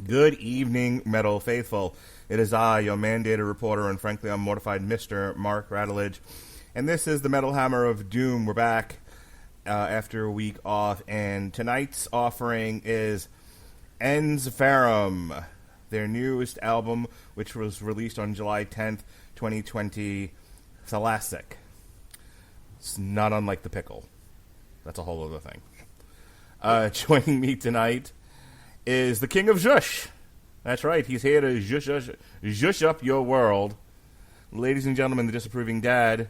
Good evening, Metal Faithful. It is I, your mandated reporter, and frankly unmortified Mr. Mark Radulich. And this is the Metal Hammer of Doom. We're back after a week off, and tonight's offering is Ensiferum, their newest album, which was released on July 10th, 2020, Thalassic. It's not unlike the pickle. That's a whole other thing. Joining me tonight is the King of Zhush. That's right, he's here to zhush up your world. Ladies and gentlemen, the disapproving dad,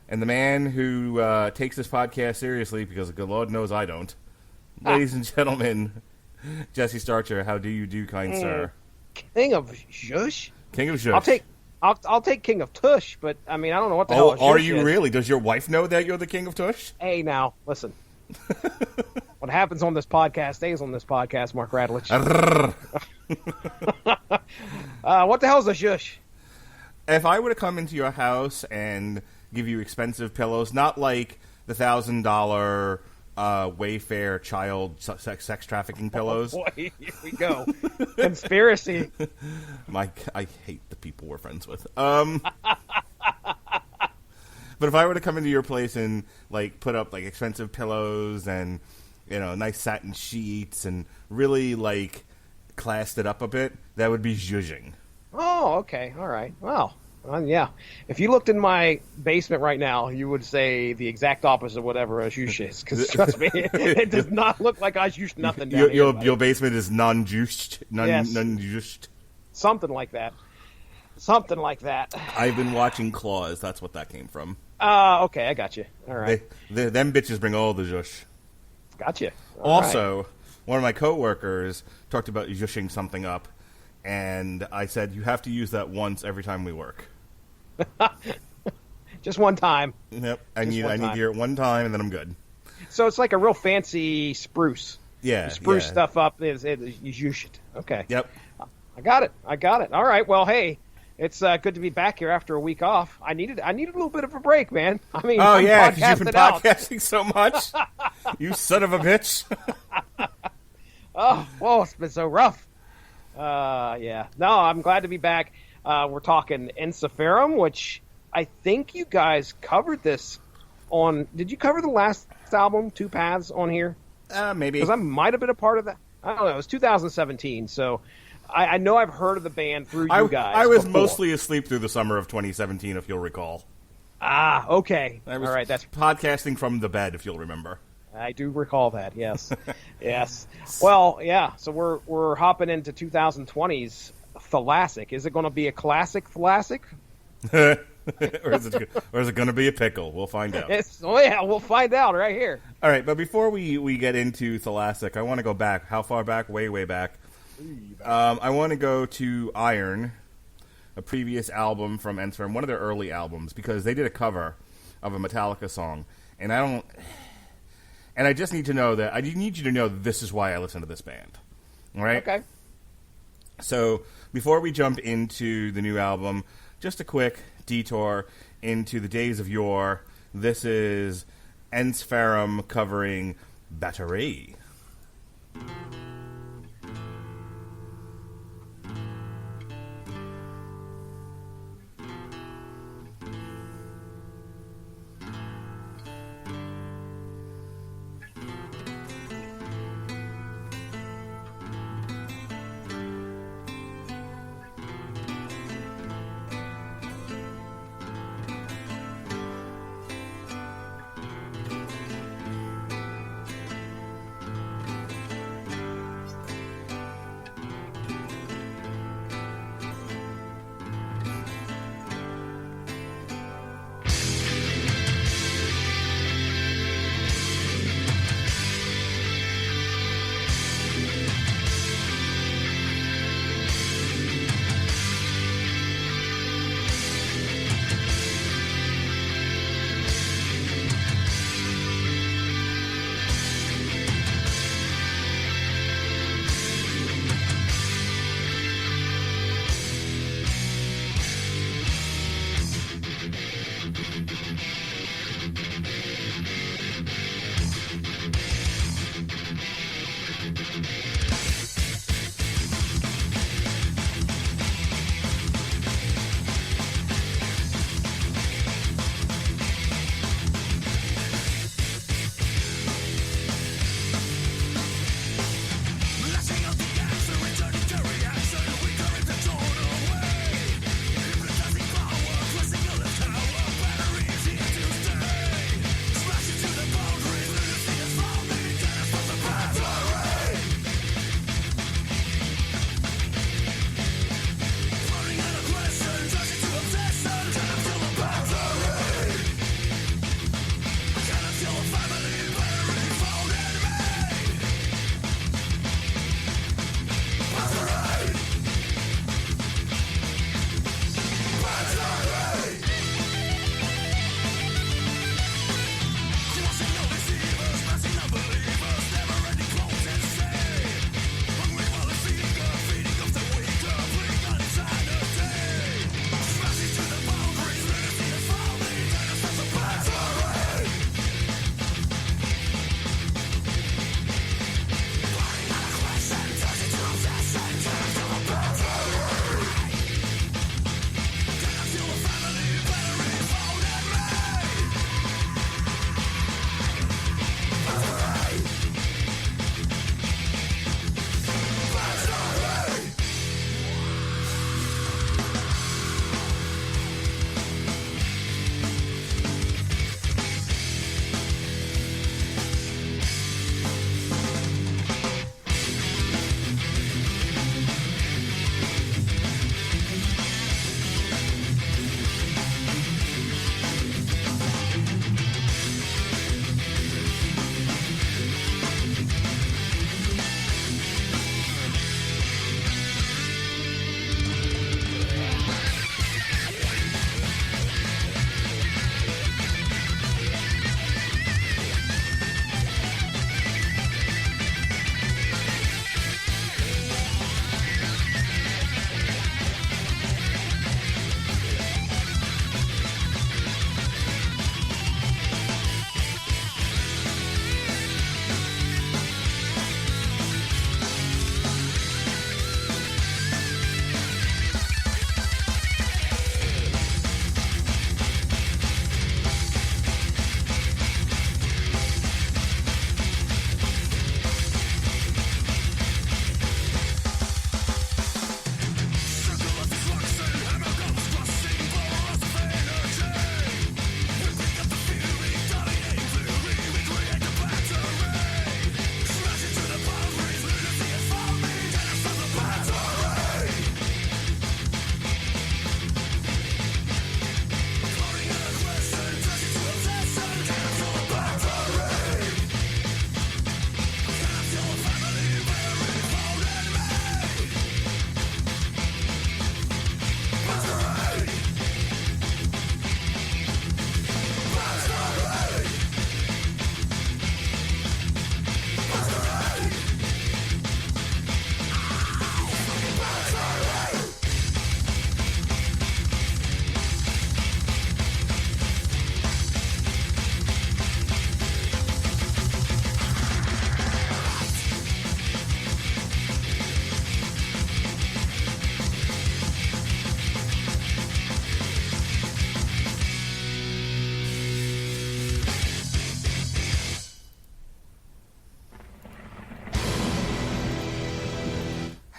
and the man who takes this podcast seriously, because good Lord knows I don't. Ladies and gentlemen, Jesse Starcher, how do you do, kind sir? King of Zhush? King of Zhush. I'll take King of Tush, but I mean, I don't know what the hell Zhush are you is. really? Does your wife know that you're the King of Tush? Hey, now, listen. What happens on this podcast stays on this podcast, Mark Radulich. What the hell's a Zhush? If I were to come into your house and give you expensive pillows, not like the $1,000 Wayfair child sex trafficking pillows. Oh boy, here we go. Conspiracy. I hate the people we're friends with. But if I were to come into your place and like put up like expensive pillows and nice satin sheets and really like classed it up a bit, that would be zhuzhing. Oh, okay, all right. Well, yeah. If you looked in my basement right now, you would say the exact opposite of whatever a zhush is. Because trust me, it does not look like I zhushed nothing down here. Your basement is non-zhushed, Yes. non-zhushed. Something like that. Something like that. I've been watching Claws. That's what that came from. Okay, I got you. All right. Them bitches bring all the zhush. Got you. Also, one of my coworkers talked about zhushing something up, and I said, you have to use that once every time we work. Just one time. Yep. I need to hear it one time, and then I'm good. So it's like a real fancy spruce. Yeah. You spruce stuff up. You zhush it. Okay. Yep. I got it. All right. Well, hey. It's good to be back here after a week off. I needed a little bit of a break, man. I mean, because you've been podcasting so much. You son of a bitch. Whoa, it's been so rough. Yeah. No, I'm glad to be back. We're talking Ensiferum, which I think you guys covered this on. Did you cover the last album, Two Paths, on here? Maybe. Because I might have been a part of that. I don't know. It was 2017, so. I know I've heard of the band through you guys. I was before. mostly asleep through the summer of 2017, if you'll recall. Okay. I was all right. That's podcasting from the bed, if you'll remember. I do recall that. Yes, yes. Well, yeah. So we're hopping into 2020's Thalassic. Is it going to be a classic Thalassic? or is it going to be a pickle? We'll find out. We'll find out right here. All right, but before we get into Thalassic, I want to go back. How far back? Way, way back. I want to go to Iron, a previous album from Ensiferum, one of their early albums, because they did a cover of a Metallica song, and I just need to know that I need you to know that this is why I listen to this band. All right? Okay. So before we jump into the new album, just a quick detour into the days of yore. This is Ensiferum covering Battery.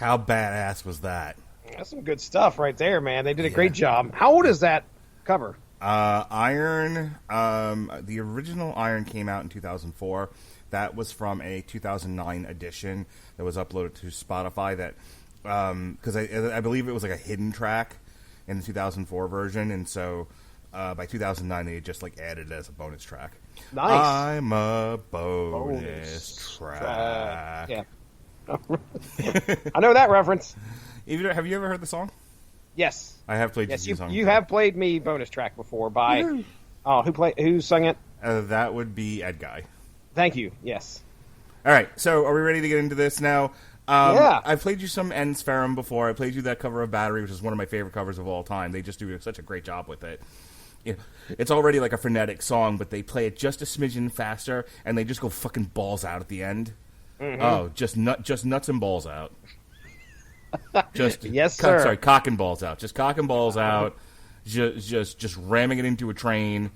How badass was that? That's some good stuff right there, man. They did a great job. How old is that cover? Iron, the original Iron came out in 2004. That was from a 2009 edition that was uploaded to Spotify. That because I believe it was like a hidden track in the 2004 version, and so by 2009 they had just like added it as a bonus track. Nice. I'm a bonus track. Yeah. I know that reference. Have you ever heard the song? Yes. I have played yes, the song. You have played me bonus track before by who sung it? That would be Ed Guy. Thank you. Yes. All right. So are we ready to get into this now? Yeah. I've played you some Ensiferum before. I played you that cover of Battery, which is one of my favorite covers of all time. They just do such a great job with it. You know, it's already like a frenetic song, but they play it just a smidgen faster, and they just go fucking balls out at the end. Mm-hmm. Oh, just nuts and balls out. Just yes, sir. Sorry, cock and balls out. Just cock and balls out. Just ramming it into a train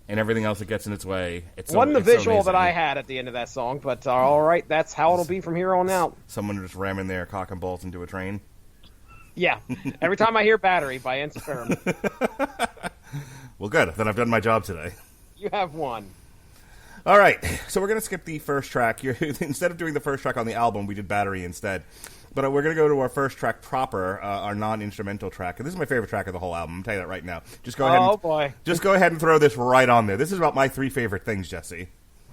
and everything else that gets in its way. Wasn't the visual that I had at the end of that song, but all right, that's how it'll be from here on out. Someone just ramming their cock and balls into a train. Yeah, every time I hear Battery by Ensiferum. Well, good. Then I've done my job today. You have won. All right, so we're going to skip the first track. Instead of doing the first track on the album, we did Battery instead. But we're going to go to our first track proper, our non-instrumental track. And this is my favorite track of the whole album. I'm telling you that right now. Just go ahead. Just go ahead and throw this right on there. This is about my 3 favorite things, Jesse.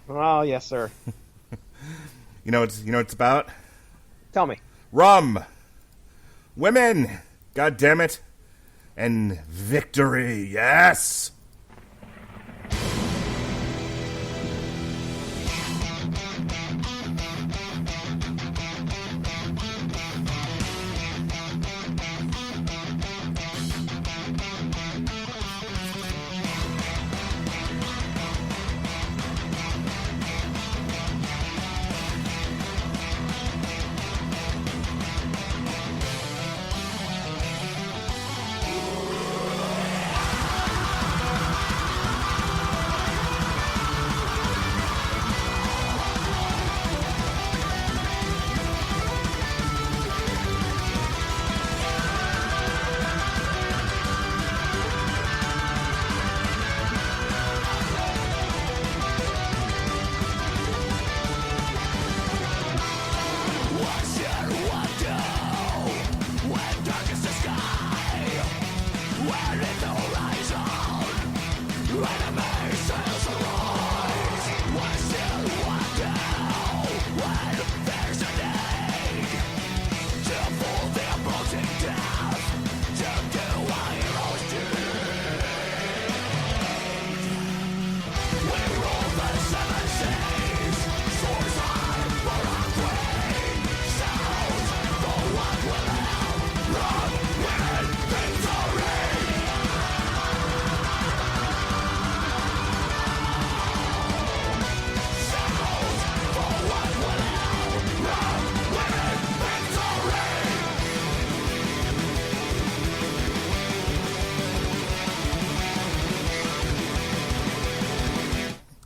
Oh, yes, sir. You know what it's about? Tell me. Rum, women, God damn it, and victory. Yes.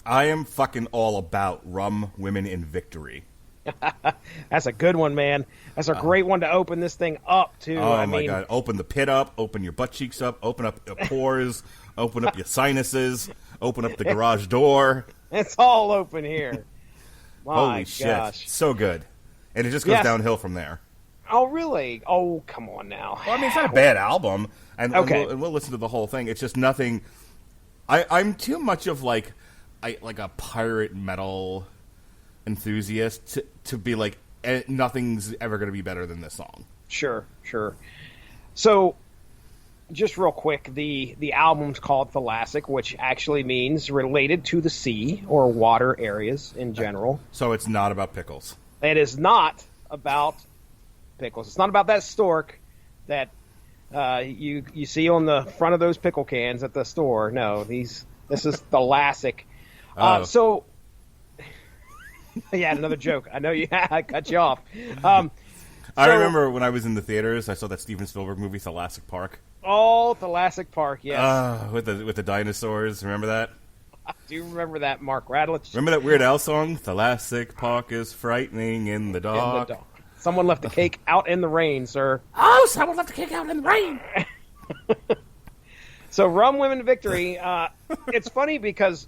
I am fucking all about rum, women, and victory. That's a good one, man. That's a great one to open this thing up to. Oh, my God. Open the pit up, open your butt cheeks up, open up your pores, open up your sinuses, open up the garage door. It's all open here. Holy shit. So good. And it just goes downhill from there. Oh, really? Oh, come on now. Well, I mean, it's not a bad album. And we'll listen to the whole thing. It's just nothing. I'm too much of like a pirate metal enthusiast to be like, nothing's ever going to be better than this song. Sure. So, just real quick, the album's called Thalassic, which actually means related to the sea or water areas in general. So it's not about pickles. It is not about pickles. It's not about that stork that you see on the front of those pickle cans at the store. No, this is Thalassic. So, yeah, another joke. I know I cut you off. I remember when I was in the theaters, I saw that Steven Spielberg movie, Thalassic Park. Oh, Thalassic Park, yes. With the dinosaurs. Remember that? I do remember that, Mark Radulich. Remember that Weird Al song? Thalassic Park is frightening in the dark. Someone left the cake out in the rain, sir. Oh, someone left the cake out in the rain. So Rum Women Victory, it's funny because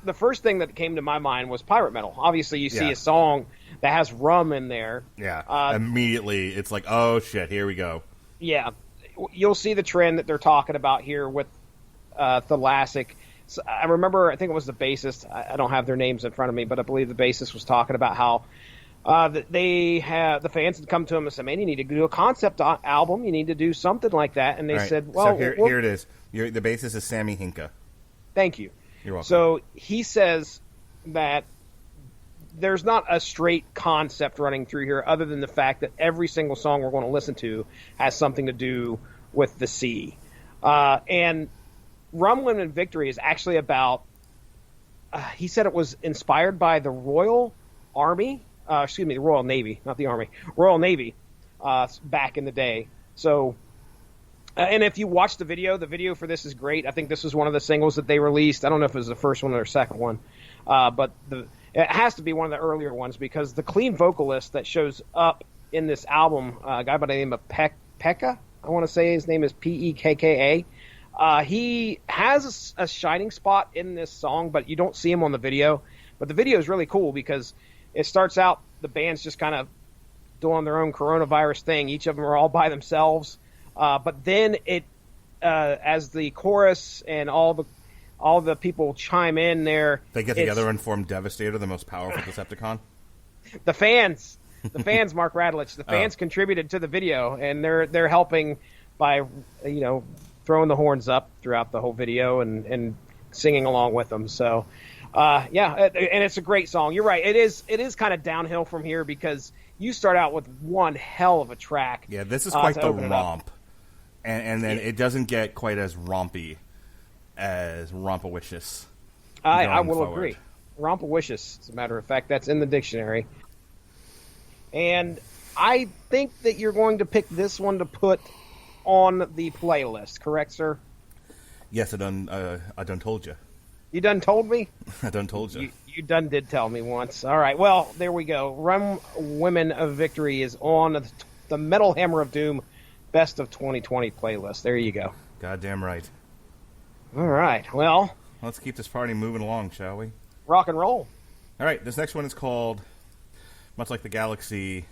the first thing that came to my mind was pirate metal. Obviously, you see a song that has rum in there. Yeah, immediately it's like, oh, shit, here we go. Yeah, you'll see the trend that they're talking about here with Thalassic. So I remember, I think it was the bassist. I don't have their names in front of me, but I believe the bassist was talking about how the fans had come to him and said, man, you need to do a concept album. You need to do something like that. And they said, well... So here it is. The bassist is Sammy Hinka. Thank you. You're welcome. So he says that there's not a straight concept running through here other than the fact that every single song we're going to listen to has something to do with the sea. And Rum Women Victory is actually about... he said it was inspired by the Royal Army... the Royal Navy, not the Army. Royal Navy, back in the day. So, and if you watch the video for this is great. I think this was one of the singles that they released. I don't know if it was the first one or the second one, but it has to be one of the earlier ones because the clean vocalist that shows up in this album, a guy by the name of Pekka, I want to say his name is Pekka. He has a shining spot in this song, but you don't see him on the video. But the video is really cool because it starts out, the band's just kind of doing their own coronavirus thing. Each of them are all by themselves. But then as the chorus and all the people chime in there, they get together and form Devastator, the most powerful Decepticon. The fans, Mark Radulich, the fans contributed to the video, and they're helping by throwing the horns up throughout the whole video and singing along with them. So. And it's a great song. You're right. It is kind of downhill from here because you start out with one hell of a track. Yeah, this is quite the romp. And then it doesn't get quite as rompy as Rompawicious. I will agree. Rompawicious, as a matter of fact, that's in the dictionary. And I think that you're going to pick this one to put on the playlist, correct, sir? Yes, I done told you. You done told me? I done told you. You done did tell me once. All right, well, there we go. Rum Women of Victory is on the Metal Hammer of Doom Best of 2020 playlist. There you go. Goddamn right. All right, well. Let's keep this party moving along, shall we? Rock and roll. All right, this next one is called, much like the galaxy,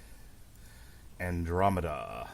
Andromeda.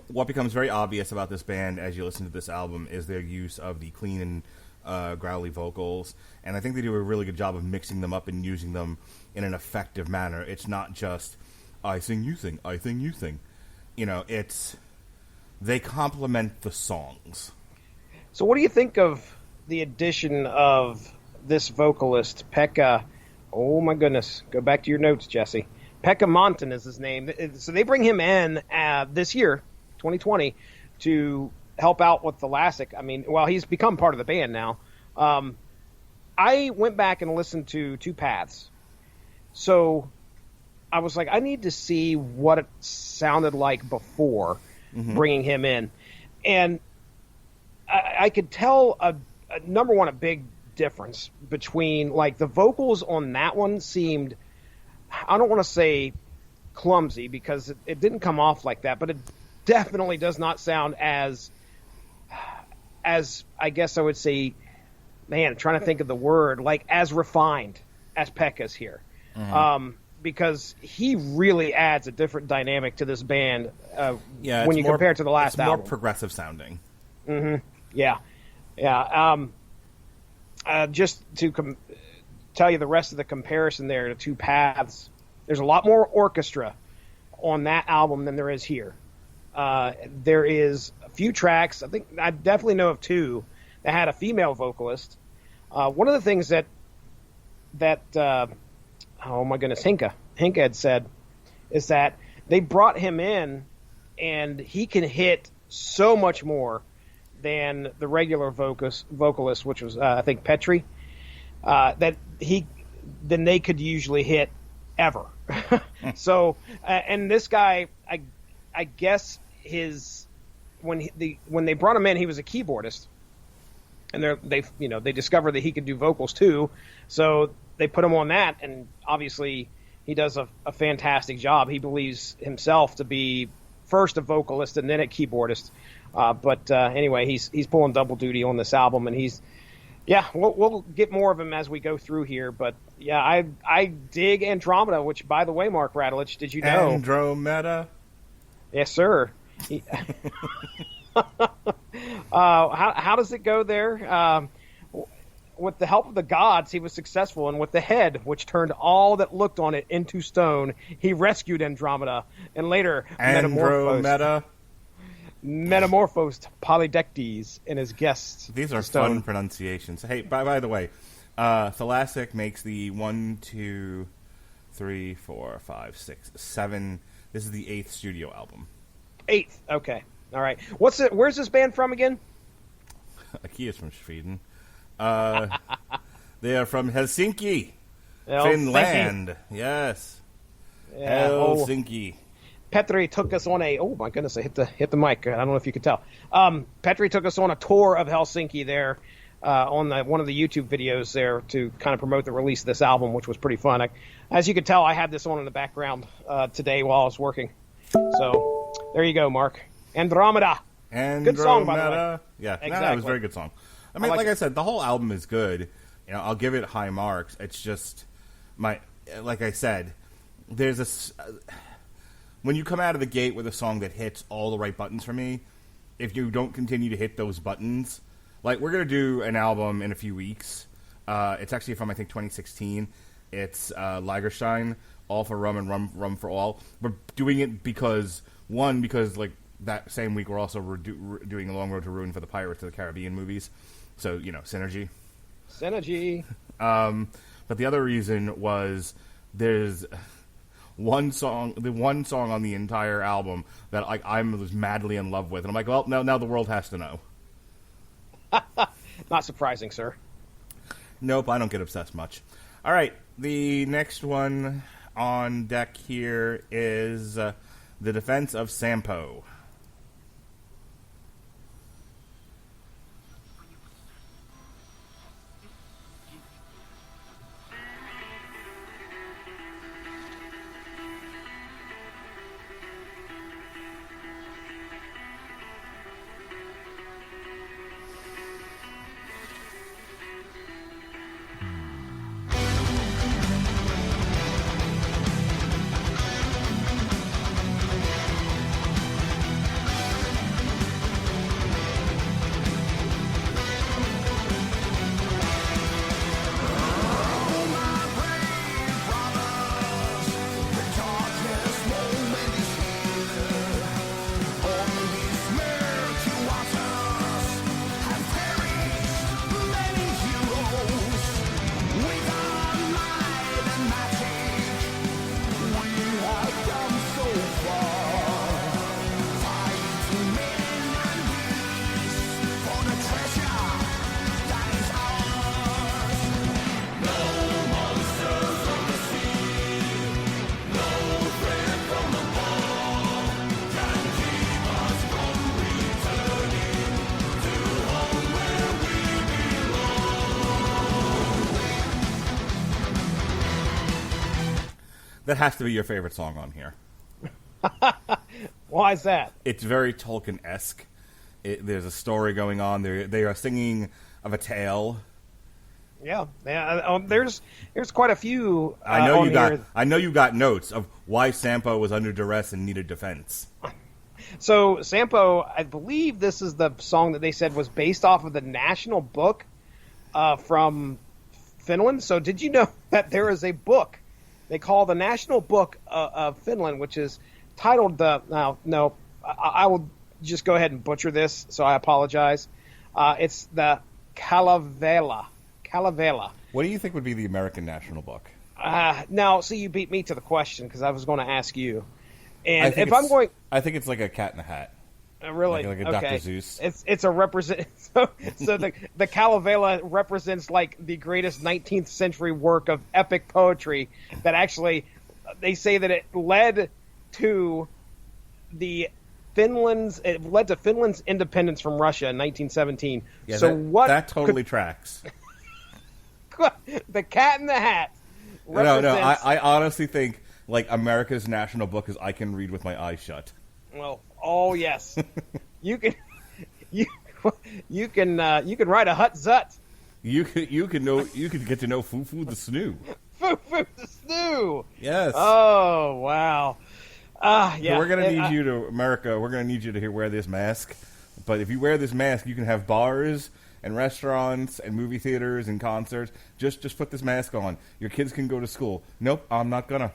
What becomes very obvious about this band as you listen to this album is their use of the clean and growly vocals, and I think they do a really good job of mixing them up and using them in an effective manner. It's not just, I sing, you sing, I sing, you sing. They complement the songs. So what do you think of the addition of this vocalist, Pekka? Oh my goodness, go back to your notes, Jesse. Pekka Monton is his name. So they bring him in this year, 2020, to help out with Thalassic. I mean, well, he's become part of the band now. I went back and listened to Two Paths. So I was like, I need to see what it sounded like before bringing him in. And I could tell, number one, a big difference between, like, the vocals on that one seemed, I don't want to say clumsy because it didn't come off like that, but it definitely does not sound as I guess I would say, man, I'm trying to think of the word, like as refined as Pekka's here. Because he really adds a different dynamic to this band when you compare it to the last album. It's more progressive sounding. Yeah. Just to tell you the rest of the comparison there, the two paths, there's a lot more orchestra on that album than there is here. There is a few tracks, I definitely know of two, that had a female vocalist. One of the things that oh my goodness, Hinka had said is that they brought him in and he can hit so much more than the regular vocalist, which was I think Petri, than they could usually hit ever. So and this guy, I guess when they brought him in, he was a keyboardist, and they discovered that he could do vocals too, so they put him on that, and obviously he does a fantastic job. He believes himself to be first a vocalist and then a keyboardist. But anyway, he's pulling double duty on this album, and we'll get more of him as we go through here. But yeah, I dig Andromeda, which, by the way, Mark Radulich, did you know? Andromeda? Yes, sir. How does it go there? With the help of the gods, he was successful, and with the head, which turned all that looked on it into stone, he rescued Andromeda, and later metamorphosed Polydectes and his guests. These are fun pronunciations. Hey, by the way, Thalassic makes the 1, 2, 3, 4, 5, 6, 7. This is the 8th studio album. 8th, okay. All right. Where's this band from again? Akia's from Sweden. They are from Helsinki, Finland. Yes. Yeah, Helsinki. Petri took us on oh my goodness, I hit the mic. I don't know if you could tell. Petri took us on a tour of Helsinki there on one of the YouTube videos there to kind of promote the release of this album, which was pretty fun. As you could tell, I had this on in the background today while I was working. So there you go, Mark. Andromeda. Good song, by the way. Yeah, exactly. No, it was a very good song. I mean, like I said, the whole album is good. You know, I'll give it high marks. It's just like I said, there's when you come out of the gate with a song that hits all the right buttons for me, if you don't continue to hit those buttons, like we're gonna do an album in a few weeks. It's actually from I think 2016. It's Lagerstein, All for Rum and Rum for All. We're doing it because like that same week we're also doing A Long Road to Ruin for the Pirates of the Caribbean movies. So, synergy. But the other reason was there's the one song on the entire album that I was madly in love with. And I'm like, well, now the world has to know. Not surprising, sir. Nope, I don't get obsessed much. All right, the next one on deck here is The Defense of Sampo. That has to be your favorite song on here. Why is that? It's very Tolkien-esque. There's a story going on. They are singing of a tale. Yeah. There's quite a few. I know you got notes of why Sampo was under duress and needed defense. So Sampo, I believe this is the song that they said was based off of the national book from Finland. So did you know that there is a book they call the National Book of Finland, which is titled I will just go ahead and butcher this, so I apologize. It's the Kalevala. What do you think would be the American national book? Now, see, you beat me to the question because I was going to ask you. And I think it's like a Cat in a Hat. Really? Like a Dr. Seuss. It's a represent. So the Kalevala represents like the greatest 19th century work of epic poetry that actually they say that it led to Finland's independence from Russia in 1917. Yeah, so that totally tracks. The Cat in the Hat. No, I honestly think like America's national book is I Can Read with My Eyes Shut. Well, oh yes, you can write a hut zut. You could get to know Foo Foo the Snoo. Foo Foo the Snoo. Yes. Oh wow. Yeah. So we're gonna need you to America. We're gonna need you to wear this mask. But if you wear this mask, you can have bars and restaurants and movie theaters and concerts. Just put this mask on. Your kids can go to school. Nope, I'm not gonna.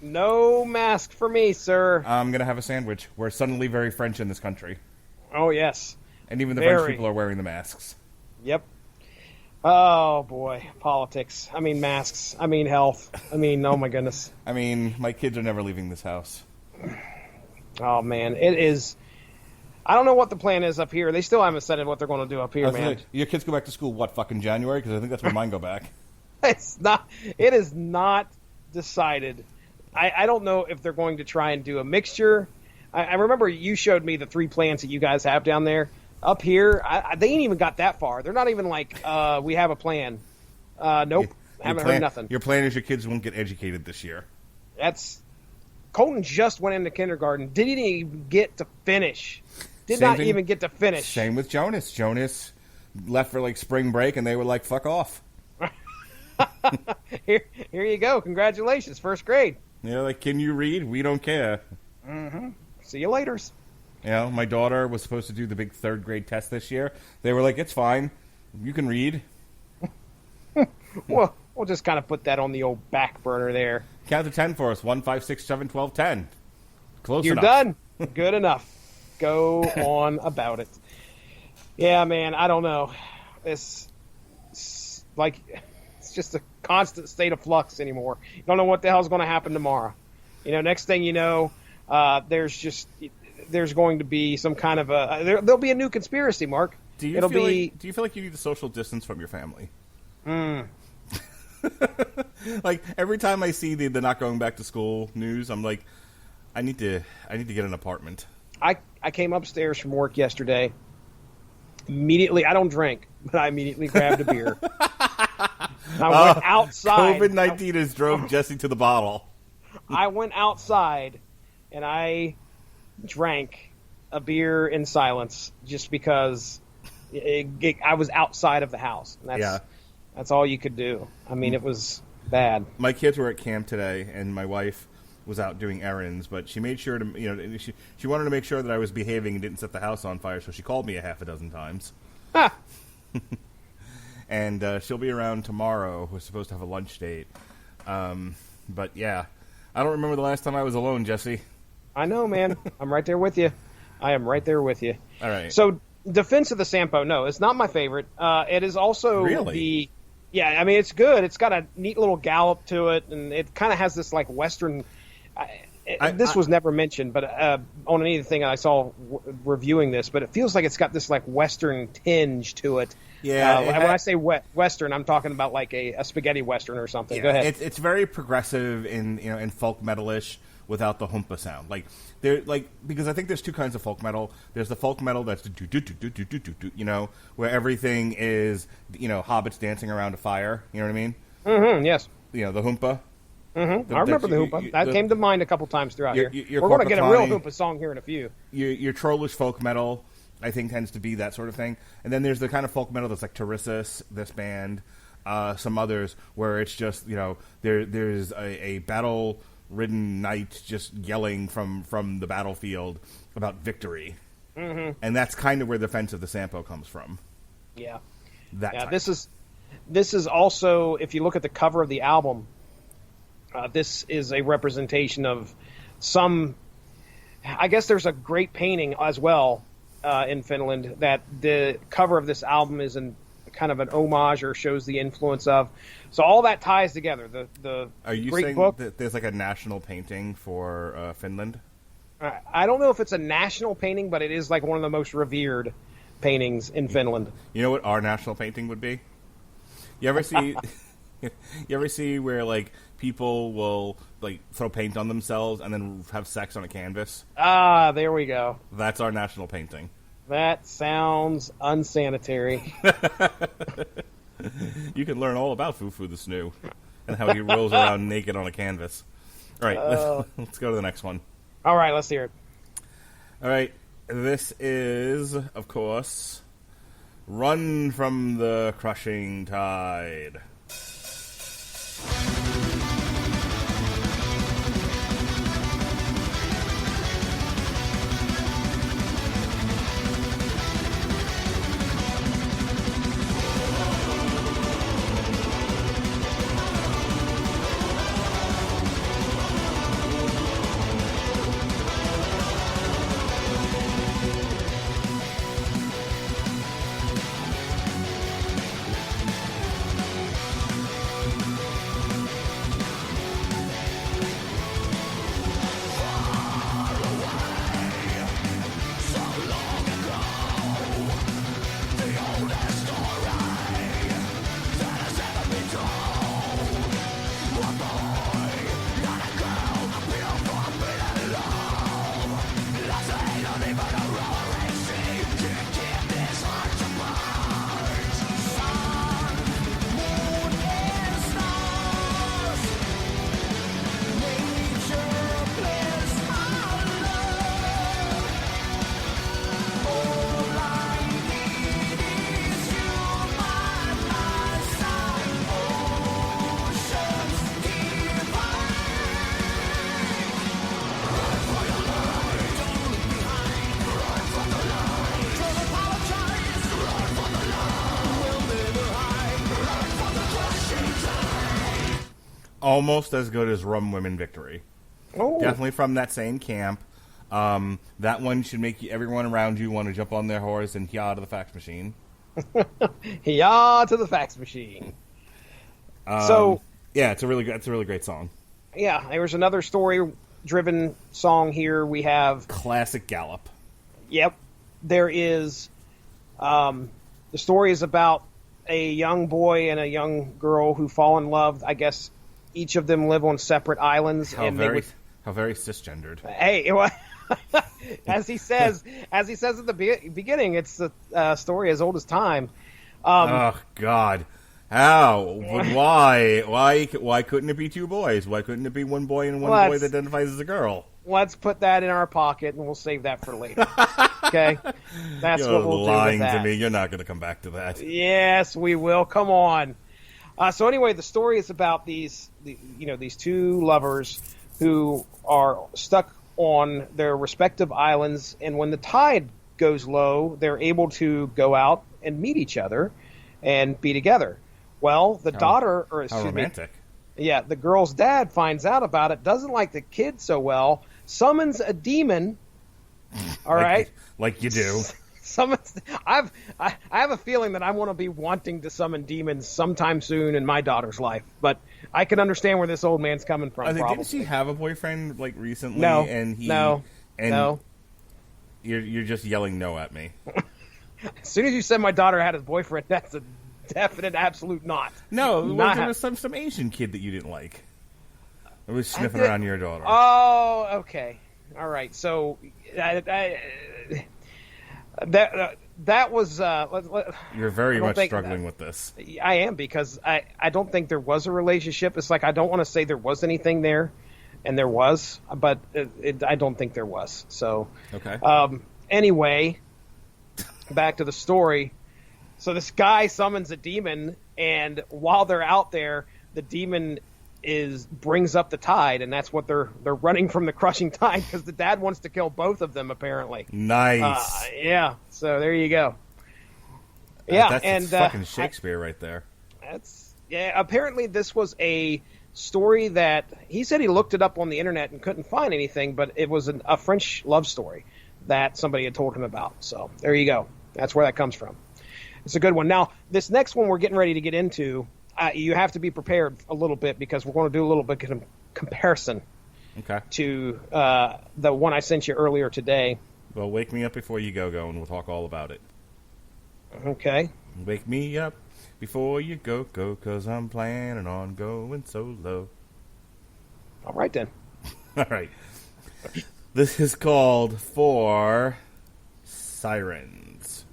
No mask for me, sir. I'm going to have a sandwich. We're suddenly very French in this country. Oh, yes. And even the French people are wearing the masks. Yep. Oh, boy. Politics. I mean, masks. I mean, health. I mean, oh, my goodness. I mean, my kids are never leaving this house. Oh, man. It is... I don't know what the plan is up here. They still haven't said what they're going to do up here, man. Your kids go back to school, fucking January? Because I think that's when mine go back. It is not decided. I don't know if they're going to try and do a mixture. I remember you showed me the 3 plants that you guys have down there. Up here, they ain't even got that far. They're not even like, we have a plan. Nope, haven't heard nothing. Your plan is your kids won't get educated this year. Colton just went into kindergarten. Didn't even get to finish. Even get to finish. Same with Jonas. Jonas left for like spring break, and they were like, fuck off. Here you go. Congratulations, first grade. Yeah, like, can you read? We don't care. Mm-hmm. See you later. You know, my daughter was supposed to do the big 3rd grade test this year. They were like, it's fine. You can read. Well, we'll just kind of put that on the old back burner there. Count to 10 for us. 1, 5, 6, 7, 12, 10. Close You're enough. Done. Good enough. Go on about it. Yeah, man, I don't know. It's just a constant state of flux anymore. You don't know what the hell's going to happen tomorrow. Next thing you know, there's going to be some kind of there'll be a new conspiracy, Mark. Do you feel like you need a social distance from your family? Like every time I see the not going back to school news, I'm like, I need to get an apartment. I came upstairs from work yesterday. Immediately, I don't drink, but I immediately grabbed a beer. I went outside. COVID-19 has drove Jesse to the bottle. I went outside and I drank a beer in silence just because I was outside of the house. And that's all you could do. I mean, it was bad. My kids were at camp today, and my wife was out doing errands, but she made sure to, she wanted to make sure that I was behaving and didn't set the house on fire, so she called me a half a dozen times. And she'll be around tomorrow. We're supposed to have a lunch date. But yeah, I don't remember the last time I was alone, Jesse. I know, man. I'm right there with you. I am right there with you. All right. So, Defense of the Sampo, no, it's not my favorite. It is also really? Yeah, I mean, it's good. It's got a neat little gallop to it, and it kind of has this, like, Western... this was never mentioned, but on anything I saw reviewing this, but it feels like it's got this, like, Western tinge to it. Yeah. When I say Western, I'm talking about, like, a spaghetti Western or something. Yeah, Go ahead. It's very progressive in folk metal-ish without the humpa sound. Because I think there's 2 kinds of folk metal. There's the folk metal that's where everything is, hobbits dancing around a fire. You know what I mean? Mm-hmm, yes. The humpa. Mm-hmm. I remember the Hoompa. That came to mind a couple times throughout here. We're going to get a real Hoompa song here in a few. Your trollish folk metal, I think, tends to be that sort of thing. And then there's the kind of folk metal that's like Tarissus, this band, some others, where it's just, there's a battle-ridden knight just yelling from the battlefield about victory. Mm-hmm. And that's kind of where the Defense of the Sampo comes from. Yeah. This is also, if you look at the cover of the album, this is a representation of some. I guess there's a great painting as well in Finland that the cover of this album is kind of an homage or shows the influence of. So all that ties together. The Are you great saying book, that there's like a national painting for Finland? I don't know if it's a national painting, but it is like one of the most revered paintings in Finland. You know what our national painting would be? You ever see? You ever see where like people will like throw paint on themselves and then have sex on a canvas? Ah, there we go. That's our national painting. That sounds unsanitary. You can learn all about Fufu the Snoo and how he rolls around naked on a canvas. All right, let's go to the next one. All right, let's hear it. All right, this is, of course, Run from the Crushing Tide. Almost as good as Rum Women Victory. Oh. Definitely from that same camp. That one should make everyone around you want to jump on their horse and yah to the fax machine. Yah to the fax machine. Yeah, it's a really great song. Yeah, there's another story-driven song here. We have classic Gallop. Yep, there is. The story is about a young boy and a young girl who fall in love. I guess each of them live on separate islands. How very cisgendered. Hey, as he says at the beginning, it's a story as old as time. Oh God. How? But why? Why couldn't it be two boys? Why couldn't it be one boy and one boy that identifies as a girl? Let's put that in our pocket, and we'll save that for later. Okay? That's You're what we'll do with lying that. to me. You're not going to come back to that. Yes, we will. Come on. So anyway, the story is about these two lovers who are stuck on their respective islands, and when the tide goes low, they're able to go out and meet each other and be together. Well, the daughter, or excuse how romantic. me, yeah, the girl's dad finds out about it, doesn't like the kid so well, summons a demon. All right, like you do. I have a feeling that I want to be wanting to summon demons sometime soon in my daughter's life, but I can understand where this old man's coming from. I think, didn't she have a boyfriend like recently? No, no. You're just yelling no at me. As soon as you said my daughter had a boyfriend, that's a definite, absolute not. No, there was some Asian kid that you didn't like. I was sniffing around your daughter. Oh, okay, all right. So that was. You're very much think struggling with this. I am, because I don't think there was a relationship. It's like I don't want to say there was anything there, and there was, but I don't think there was. So Okay. Anyway, back to the story. So this guy summons a demon, and while they're out there, the demon brings up the tide, and that's what they're running from, the crushing tide, because the dad wants to kill both of them, apparently. Nice. Yeah. So there you go. Yeah, that's fucking Shakespeare right there. Apparently, this was a story that he said he looked it up on the internet and couldn't find anything, but it was a French love story that somebody had told him about. So there you go. That's where that comes from. It's a good one. Now, this next one we're getting ready to get into, you have to be prepared a little bit, because we're going to do a little bit of comparison to the one I sent you earlier today. Well, wake me up before you go, and we'll talk all about it. Okay. Wake me up before you go, 'cause I'm planning on going solo. All right, then. All right. This is called For Sirens.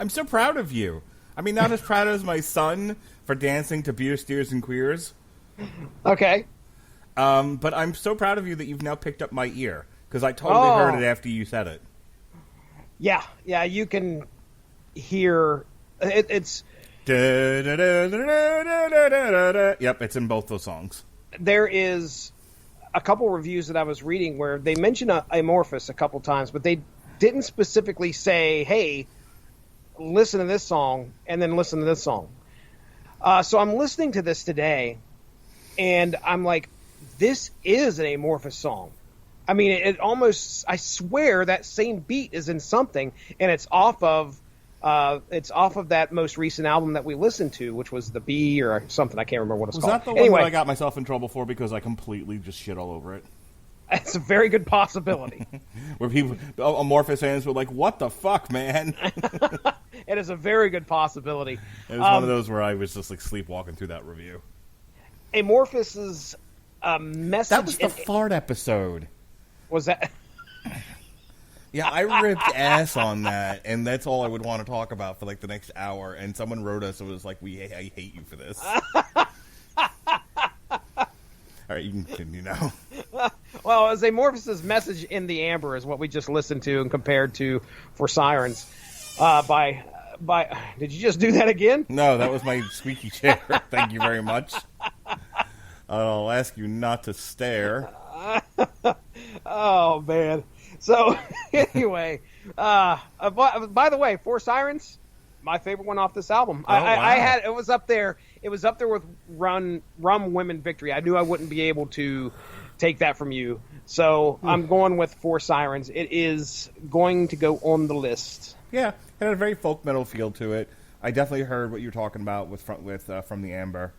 I'm so proud of you. I mean, not as proud as my son for dancing to Beer, Steers, and Queers. Okay. But I'm so proud of you that you've now picked up my ear, because I totally heard it after you said it. Yeah, you can hear it's. Yep, it's in both those songs. There is a couple reviews that I was reading where they mention Amorphous a couple times, but they didn't specifically say, "Hey, listen to this song," and then listen to this song. So I'm listening to this today, and I'm like, this is an Amorphous song. I mean, it almost, I swear that same beat is in something, and it's off of that most recent album that we listened to, which was The Bee or something. I can't remember what it's called. Was that the one that I got myself in trouble for because I completely just shit all over it? It's a very good possibility. Where people, Amorphous fans were like, what the fuck, man? It is a very good possibility. It was one of those where I was just like sleepwalking through that review. Amorphous's message... That was the fart episode. Was that... Yeah, I ripped ass on that, and that's all I would want to talk about for like the next hour. And someone wrote us and was like, I hate you for this." All right, you can continue now. Well, as Amorphous' message in the Amber is what we just listened to and compared to For Sirens. By did you just do that again? No, that was my squeaky chair. Thank you very much. I'll ask you not to stare. Oh man. So anyway, by the way, For Sirens, my favorite one off this album. Oh, wow. I had it was up there. It was up there with Rum Women Victory. I knew I wouldn't be able to take that from you, so I'm going with For Sirens. It is going to go on the list. Yeah, it had a very folk metal feel to it. I definitely heard what you were talking about with From the Amber.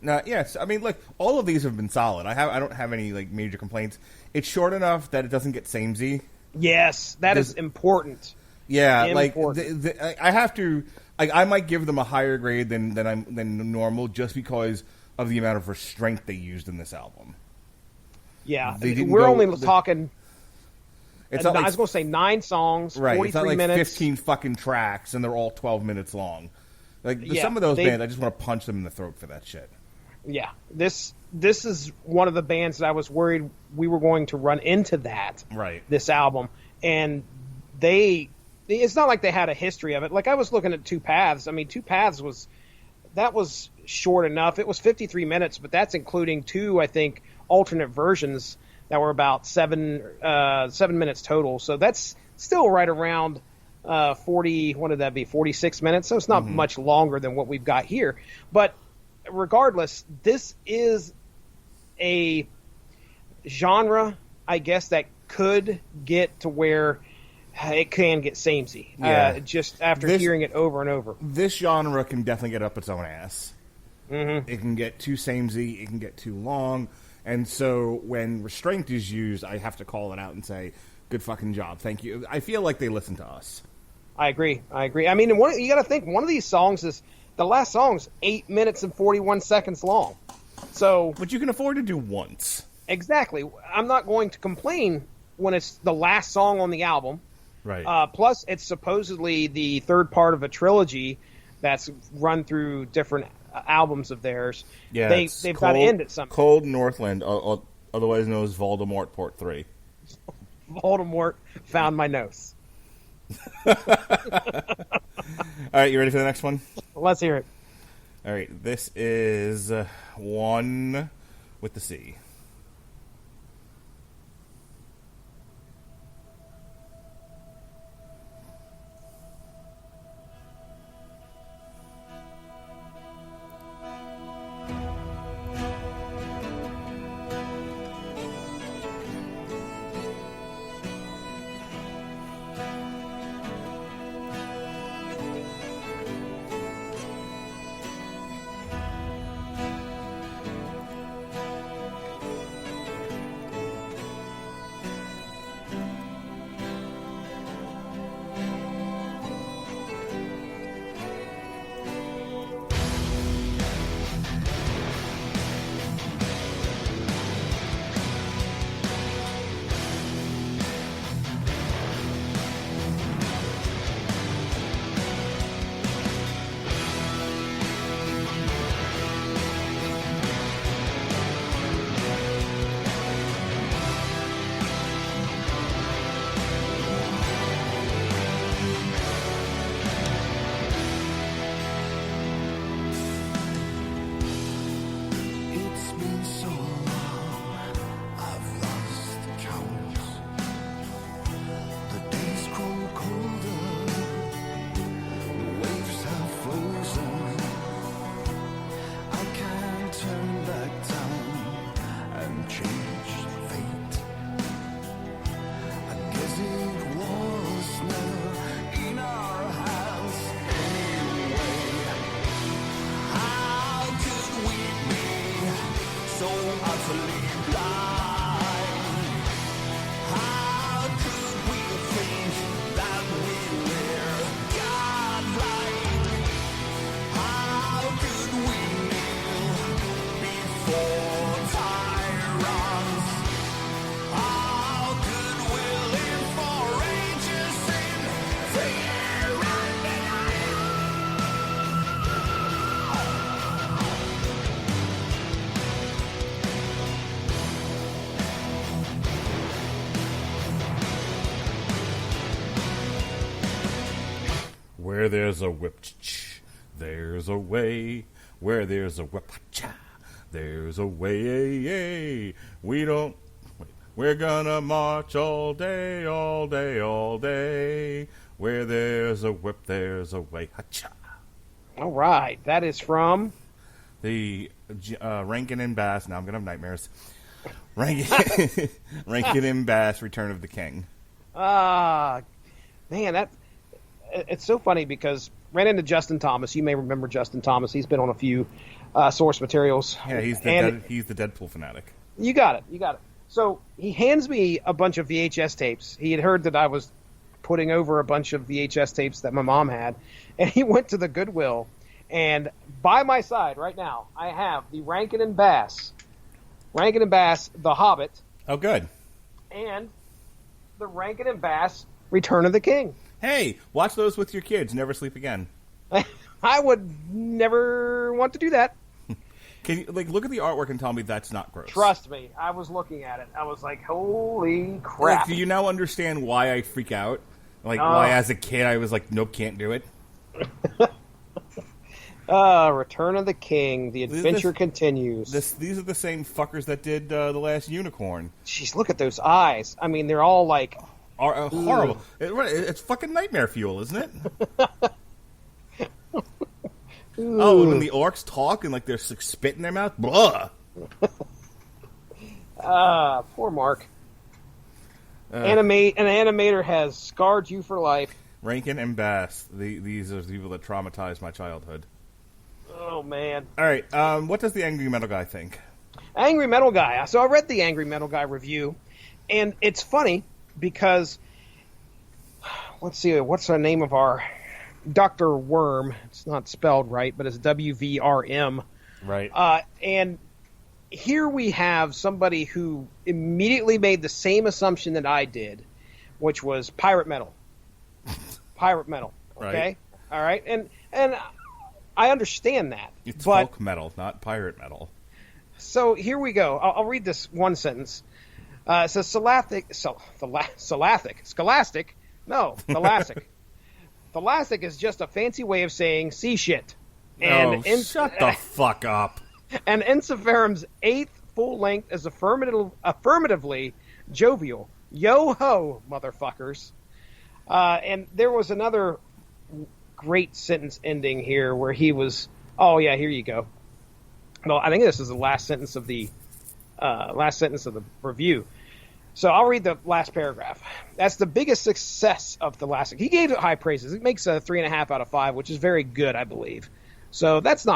Now, yes, I mean, look, all of these have been solid. I don't have any like major complaints. It's short enough that it doesn't get samey. Yes, that is important. Yeah, Important. like I have to. I might give them a higher grade than normal just because of the amount of restraint they used in this album. Yeah, we're only talking. It's I was going to say 9 songs, right? 43 it's not like minutes, 15 fucking tracks, and they're all 12 minutes long. Like some of those bands, I just want to punch them in the throat for that shit. Yeah, this is one of the bands that I was worried we were going to run into that. Right. This album, and it's not like they had a history of it. Like I was looking at Two Paths. I mean, Two Paths was short enough. It was 53 minutes, but that's including 2, I think, alternate versions that were about 7 minutes total. So that's still right around 40. What did that be? 46 minutes. So it's not much longer than what we've got here. But regardless, this is a genre, I guess, that could get to where it can get samey. Yeah. Just after hearing it over and over. This genre can definitely get up its own ass. Mm-hmm. It can get too samey. It can get too long. And so when restraint is used, I have to call it out and say, good fucking job. Thank you. I feel like they listen to us. I agree. I mean, you got to think, one of these songs is, the last song's 8 minutes and 41 seconds long. So, but you can afford to do once. Exactly. I'm not going to complain when it's the last song on the album. Right. Plus, it's supposedly the third part of a trilogy that's run through different albums of theirs. Yeah, they've got to end it somehow. Cold Northland, otherwise known as Voldemort Port 3. Voldemort found my nose. All right, you ready for the next one? Let's hear it. All right, this is One with the Sea. Where there's a whip, there's a way. Where there's a whip, there's a way. We don't. We're gonna march all day, all day, all day. Where there's a whip, there's a way. Ha-cha. All right, that is from The Rankin and Bass. Now I'm gonna have nightmares. Rankin and Bass, Return of the King. Man, it's so funny because ran into Justin Thomas. You may remember Justin Thomas. He's been on a few source materials. Yeah, he's the Deadpool fanatic. You got it. So he hands me a bunch of VHS tapes. He had heard that I was putting over a bunch of VHS tapes that my mom had, and he went to the Goodwill. And by my side right now, I have the Rankin and Bass, The Hobbit. Oh, good. And the Rankin and Bass, Return of the King. Hey, watch those with your kids. Never sleep again. I would never want to do that. Can you look at the artwork and tell me that's not gross? Trust me, I was looking at it. I was like, "Holy crap!" Do you now understand why I freak out? Why as a kid I was like, "Nope, can't do it." Return of the King. The adventure continues. These are the same fuckers that did The Last Unicorn. Jeez, look at those eyes. I mean, they're all like horrible. It's fucking nightmare fuel, isn't it? Oh, and when the orcs talk and there's spit in their mouth, blah. Poor Mark. An animator has scarred you for life. Rankin and Bass. These are the people that traumatized my childhood. Oh man. All right. What does the Angry Metal Guy think? Angry Metal Guy. So I read the Angry Metal Guy review, and it's funny because let's see, what's the name of our Dr. Worm? It's not spelled right, but it's WVRM. Right. And here we have somebody who immediately made the same assumption that I did, which was pirate metal. Pirate metal. Okay? Right. All right? And I understand that. It's folk metal, not pirate metal. So here we go. I'll read this one sentence. It says Thalassic. No, Thalassic. Thalassic is just a fancy way of saying sea shit. And shut the fuck up. And Ensiferum's 8th full length is affirmatively jovial. Yo ho, motherfuckers. And there was another great sentence ending here where he was. Oh yeah, here you go. Well, I think this is the last sentence of the review. So I'll read the last paragraph. That's the biggest success of Thalassic. He gave it high praises. It makes a 3.5 out of 5, which is very good, I believe. So that's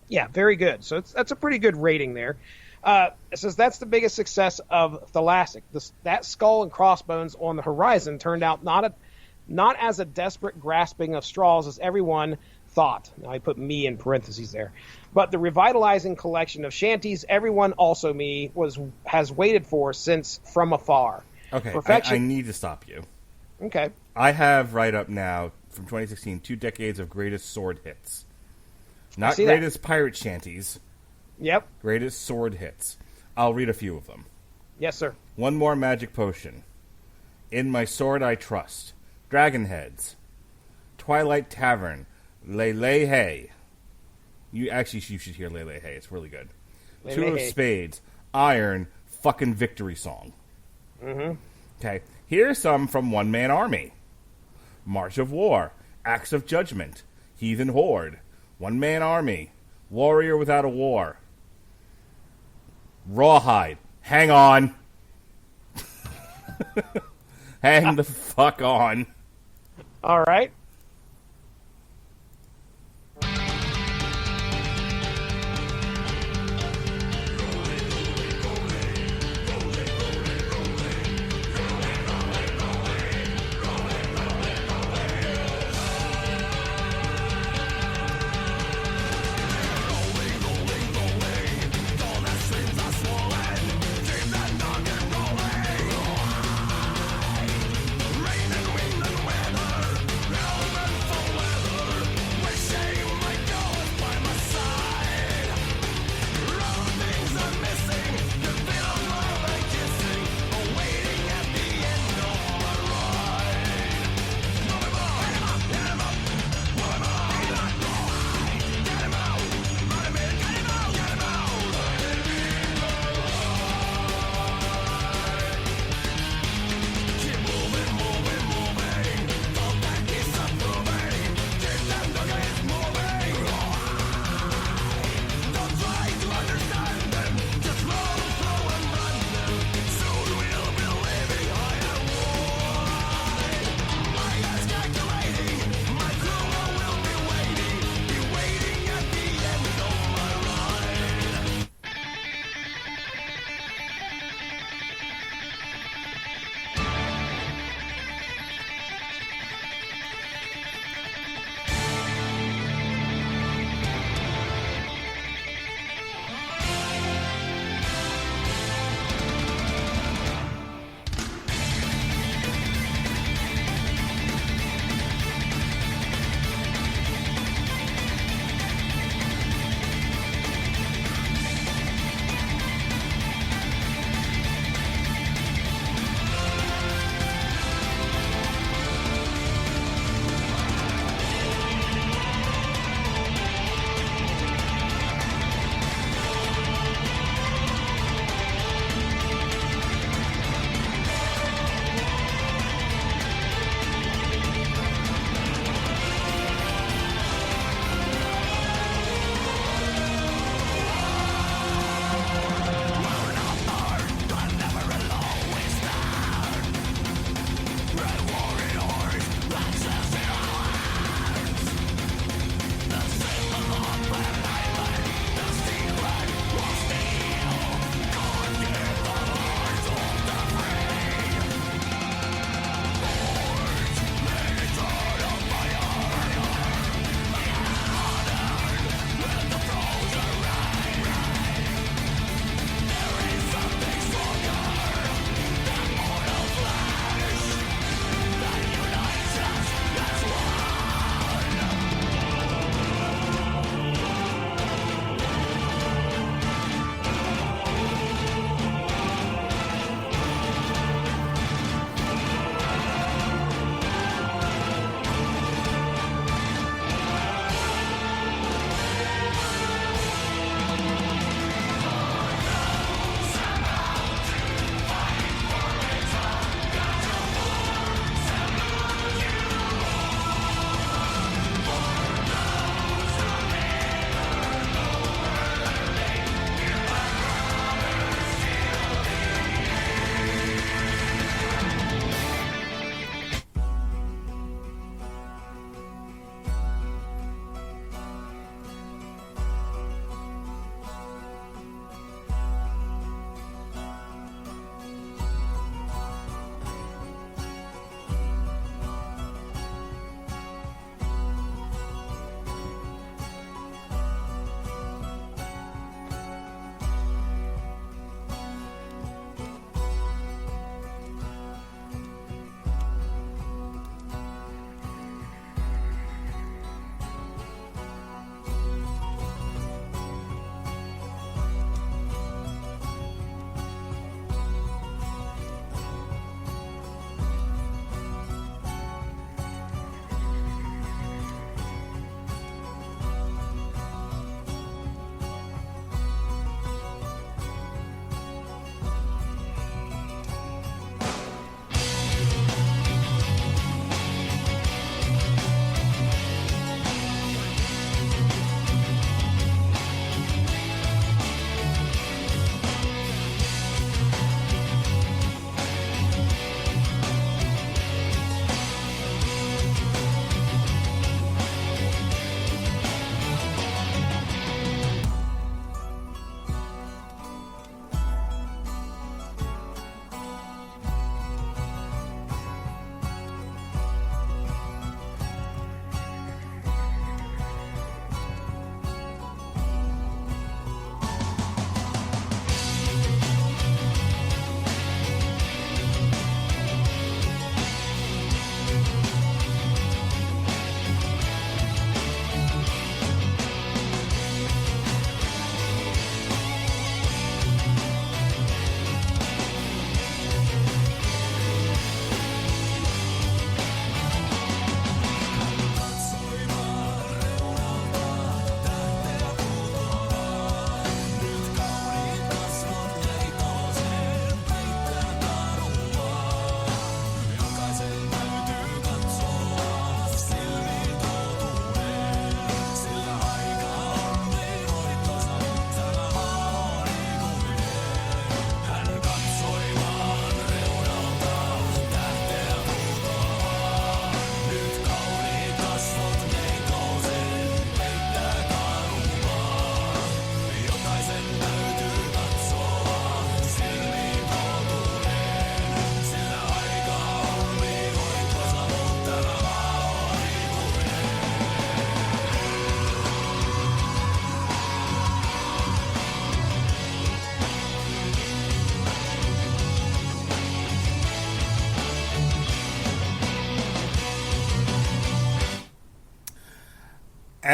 very good. So that's a pretty good rating there. It says that's the biggest success of Thalassic. That skull and crossbones on the horizon turned out not as a desperate grasping of straws as everyone thought. Now I put me in parentheses there. But the revitalizing collection of shanties everyone, also me, has waited for since from afar. Okay, Perfection. I need to stop you. Okay. I have right up now, from 2016, 2 decades of greatest sword hits. Not greatest pirate shanties. Yep. Greatest sword hits. I'll read a few of them. Yes, sir. One More Magic Potion. In My Sword I Trust. Dragonheads. Twilight Tavern. Lele Hay. You should hear Lele Hay. It's really good. Lele Two of Hay. Spades. Iron. Fucking Victory Song. Mm-hmm. Okay. Here's some from One Man Army. March of War. Acts of Judgment. Heathen Horde. One Man Army. Warrior Without a War. Rawhide. Hang on. Hang the fuck on. All right.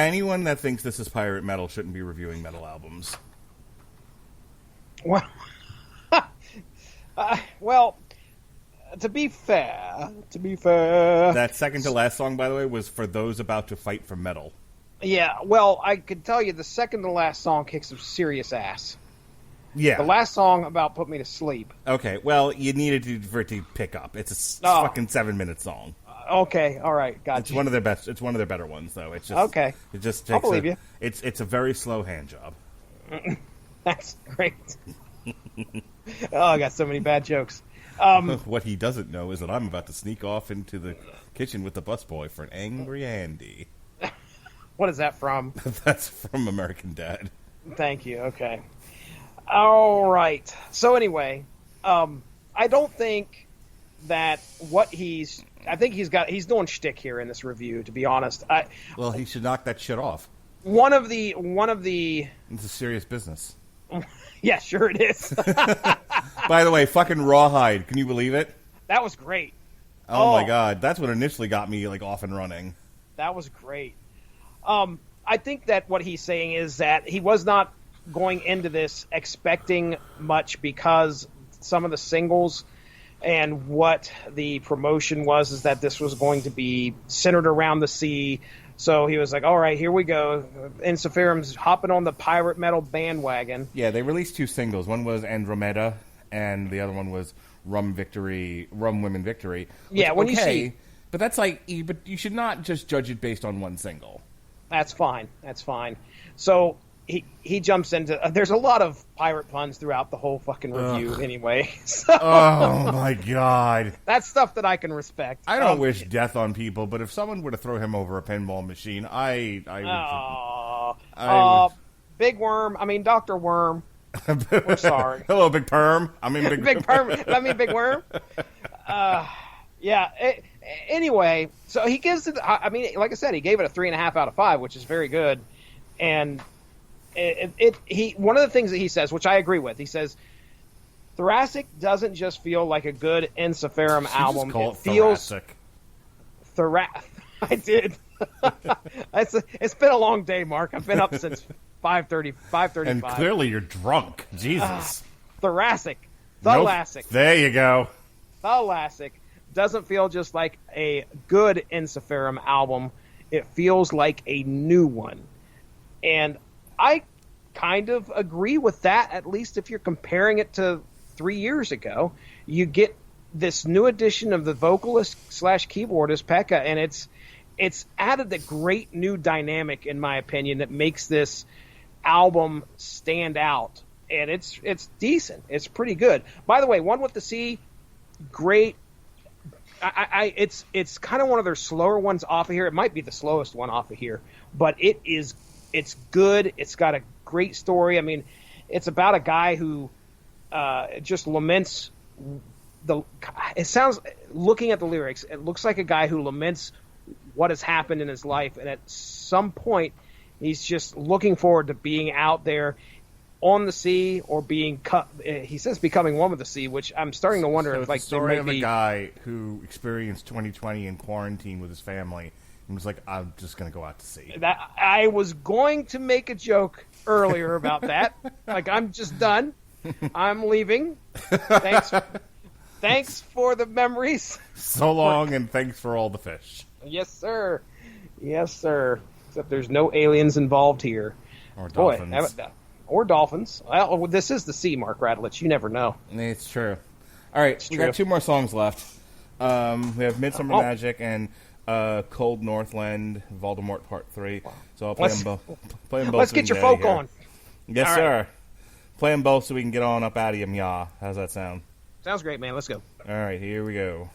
anyone that thinks this is pirate metal shouldn't be reviewing metal albums. Well, well, to be fair, that second to last song, by the way, was for those about to fight for metal. Yeah, well, I could tell you the second to last song kicks some serious ass. Yeah. The last song about put me to sleep. Okay, well, you needed for it to pick up. It's a fucking 7-minute song. Okay, all right, gotcha. It's one of their best. It's one of their better ones, though. It's just okay. It just takes I'll believe you. It's a very slow hand job. That's great. Oh, I got so many bad jokes. What he doesn't know is that I'm about to sneak off into the kitchen with the busboy for an angry Andy. What is that from? That's from American Dad. Thank you. Okay. All right. So anyway, I don't think that I think he's doing shtick here in this review. To be honest, well, he should knock that shit off. One of the. It's a serious business. Yeah, sure it is. By the way, fucking Rawhide. Can you believe it? That was great. Oh my god, that's what initially got me like off and running. That was great. I think that what he's saying is that he was not going into this expecting much because some of the singles and what the promotion was is that this was going to be centered around the sea. So he was like, all right, here we go. Ensiferum's hopping on the pirate metal bandwagon. Yeah, they released 2 singles. One was Andromeda, and the other one was Rum Women Victory. Yeah, when you see... But that's but you should not just judge it based on one single. That's fine. So he jumps into... there's a lot of pirate puns throughout the whole fucking review anyway. So, oh, my God. That's stuff that I can respect. I don't wish death on people, but if someone were to throw him over a pinball machine, I would... Big Worm. I mean, Dr. Worm. We're sorry. Hello, Big Perm. I mean, Big Perm. I mean, Big Worm. Yeah. Anyway, so he gives it... I mean, like I said, he gave it a 3.5 out of 5, which is very good. And... one of the things that he says, which I agree with, he says, Thalassic doesn't just feel like a good Ensiferum album. It feels Thalassic. I did. It's been a long day, Mark. I've been up since 5:35. And clearly you're drunk. Jesus. Thalassic. Nope. There you go. Thalassic doesn't feel just like a good Ensiferum album. It feels like a new one. And I kind of agree with that, at least if you're comparing it to 3 years ago. You get this new addition of the vocalist / keyboardist, Pekka, and it's added the great new dynamic, in my opinion, that makes this album stand out. And it's decent. It's pretty good. By the way, One with the Sea, great. It's kind of one of their slower ones off of here. It might be the slowest one off of here, but it's good. It's got a great story. I mean, it's about a guy who just laments it sounds, looking at the lyrics, it looks like a guy who laments what has happened in his life, and at some point he's just looking forward to being out there on the sea or being he says becoming one with the sea, which I'm starting to wonder if, like, the story of a guy who experienced 2020 in quarantine with his family and was like, I'm just going to go out to sea. That I was going to make a joke earlier about that. Like, I'm just done. I'm leaving. Thanks for the memories. So long, and thanks for all the fish. Yes, sir. Yes, sir. Except there's no aliens involved here. Or dolphins. Or dolphins. Well, this is the sea, Mark Radulich. You never know. It's true. All right, we got 2 more songs left. We have Midsummer Magic and Cold Northland, Voldemort Part 3. So I'll play them both. Let's get your folk on. Yes, all sir. Right. Play them both so we can get on up out of them, yeah. How's that sound? Sounds great, man. Let's go. All right, here we go.